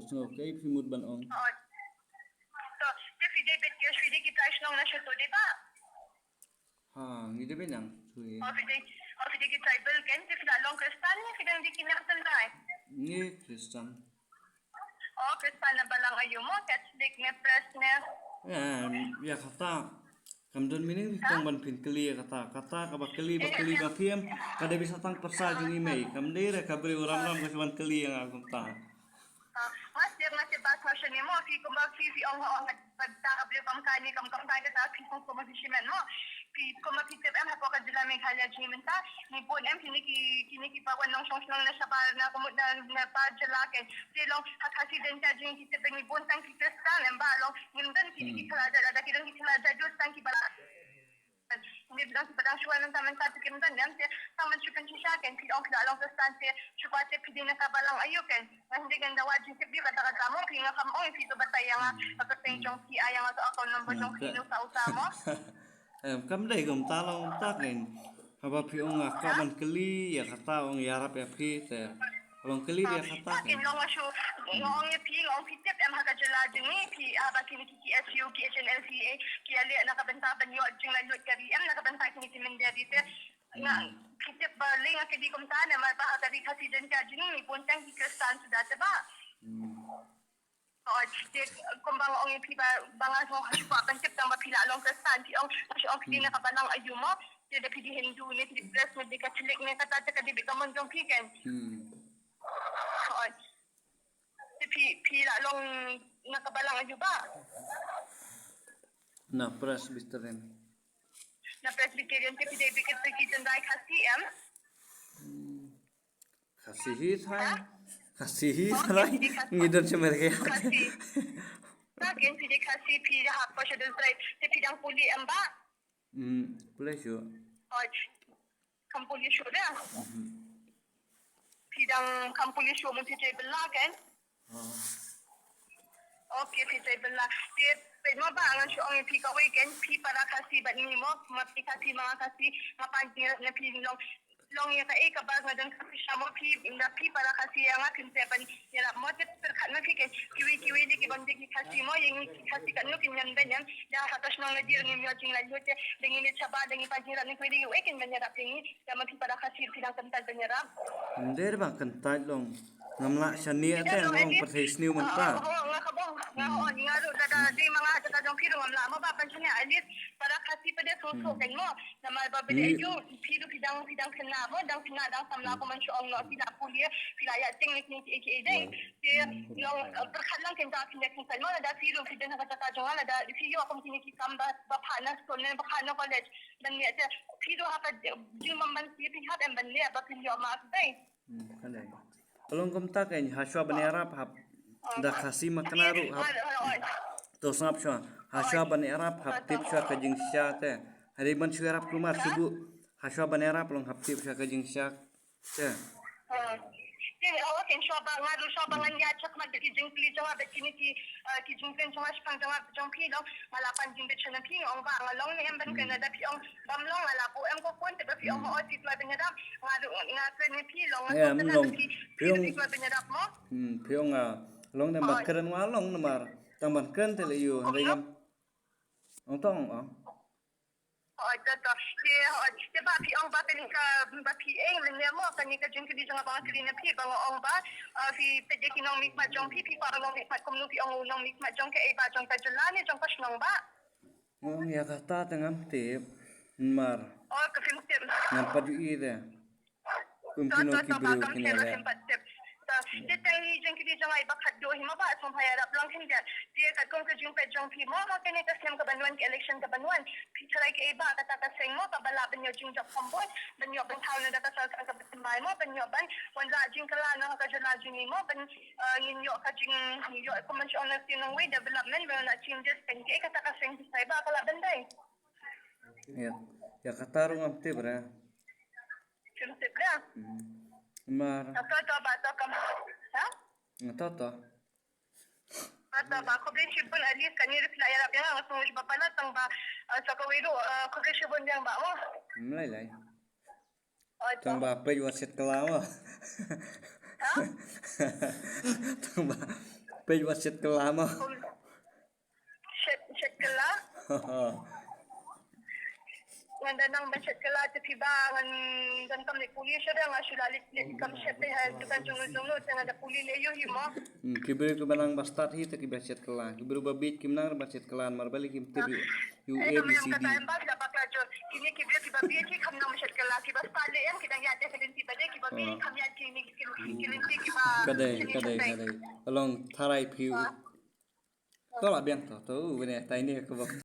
Okay, pimut ban ong. Oh. So, dia video bet dia video kita islong na siya to, di ba? Ha, ngide ben yang chui. Video kita tribal kan, dia sudah long kristal ni, sudah di kinasal na eh. Nge Kristen. Oh, kristal na balang ayo mo, Catholic na press na. Ya kata kamdon mining tong ban pin keli kata ka keli ba piam kada bisa tang persal jini mei kamde re kabri ram ka ban keli yang aku ta. Masih bahas macam ni mo, kumbaga ang pagtakabli kani ta, kung kumasisimen mo. Kumbaga em hapo ka dila may kaya jimenta, ni po em kiniki pawan ng siyong na sa para na kumut na pajalakin. Silong hakasi din sa jing kitip ni buntang kitistan, em balong, yundan kiniki kalada, kidang kikalada, justang kibala. Hindi bilang sebarang syuan ng taman satu kimdan yan taman syukan siyakan kidong kidalong kastante syukwate pidi na kabalang ayuken hindi ganda wajin sibi kata-kata mo kaya nga kamo yung fito batay nga pagkapensyong si ayang ato ako ng budong kino sa usamo Kamde gum talong takin haba piong ka ban keli ya kata ong yarap ya pi te Long keli dia kata kan long asyo long pi long pitip em haga jala dingi pi aba kini ki SU ki SNLCA ki ali nakabenta banyo jing la lut kari em nakabenta kini timin dari te nga pitip bali nga kidi kum ta na ma ba kadi kasi den ka jingi puntang ki kristan sudah ba Oh, kumbang ong pi ba banga so haspa pancip tang ba pila long kristan ti ong kidi nakabanang ayumo ti da pidi hindu ni ti press mo di Catholic ni kata ka di bikamon jong piken Pila long nakabalang ayo ba? na presbyterian. Na presbyterian ti pide bikit bikit dai KCM. Kasihi hai ngidon sa mereka. Takin pide kasi pide hapo siya dun sa ti pidang puli amba. Pula siya. Oh, kampuli siya na. Pidang kampuli siya mo pide belagan. Okay, pide belag. Pero ba ang siya ang pika weekend pi para kasi ba ni mo mapika kasi mga kasi mapangira na pilong long ya ka ba nga dan kasi siya mo pi para kasi nga kinsepan nila mo tit perkat na pika kiwi di kibang di kasi mo yung kasi kan no kinyan banyan ya hatas nang nadir ni mo jing la yote dengan ni chaba dengan pangira ni kwedi weekend banyan rapingi ya mapi para kasi pinang kental banyara Hindi ba kantal long ngamla siya niya te ngong patis niyo man pa. Nga ro di mga tatadong piro ngamla mo ba pansin niya alit para kasi pa de suso kan mo na mababili yo piro pidang kana mo dang pinadang samla ko man siya ang no pila pulia pila ya tingnik ni day di yung perkhalang kan ta pindak kan mo da piro pidang nakatadong ala da piro ako kiniki kamba bapana school na bapana college dan niya piro hapa di mamman pihat en ban niya ba pilo ma day Kanay. Along kumta kay haswa banera hap da kasi makanaru hap to snap siya haswa banera hap tip siya kajing siya te hari ban siya rap kumar subu haswa banera long hap tip siya kajing siya te kan shoba ngadu shoba nganya chak ma de jing pli jawa be kini ki jing pen jawa spang jawa jong pi lo malapan jing be chana pi ong ba ngalong ni em ban kana da pi ong bam long ala po em ko pon te pi ong o ti tla ben da ngadu ngatre ni pi long long pi tla ben da mo piong long ne makran wa long namar tamban kan te le yu hari ong tong de ba pi ong ba pen ka ba pi men ne mo kan ni ka jing ki jang ba kli na pi ba ong ba fi pe de ki nong mik ma jong pi para nong mik ma kom nu pi ong nong mik ma jong ke e ba jong ka julani jong ka shnong ba ngong ya kata tengam tip mar ka film tip ngapad yu ide kumpino kibru kinere de tangi jeng ki jang ai ba khat do hima ba som phaya rap long hin ja de ka kong ka jing pe jong pi mo ma ke ne ka sem ka banwan ki election ka banwan pi chalai ke ba ka ta ka seng mo ka bala ben yo jing job komboy ben yo ben thau na da ka sa ka mai mo ben yo ban wan la jing ka la na ka jala jing mo ben yin yo ka jing yo ko man on na tin way development ben na changes pen ke ka ta ka seng sai ba ka la ben dai ya katarung am tibra film tip ra mar to ba to kam ha Toto. Ata ba ko bin shipon ali kanir pila ya rabya so ba pala tang ba sa ko wido ko ke shipon jang ba mo Lai. Tang ba pe wasit kelawa. Page wasit kelama. Chat kela. Nganda nang chat kela tapi bang dan kami polis ada ngasulah lit kami chat kan jungul tengah ada polis leyo himo. Kibir ke balang bastat hi tak basit kelan. Kibir babit kimnar basit kelan marbali kim tibi UABCD. Kini kibir ki babi ki kam nam chat kela ki bas pale em kita ya de kelinti bade ki babi kam ya kini kelinti ki ba. Kadai. Along tharai piu. Ko la biang to. Tu bene tai ni ko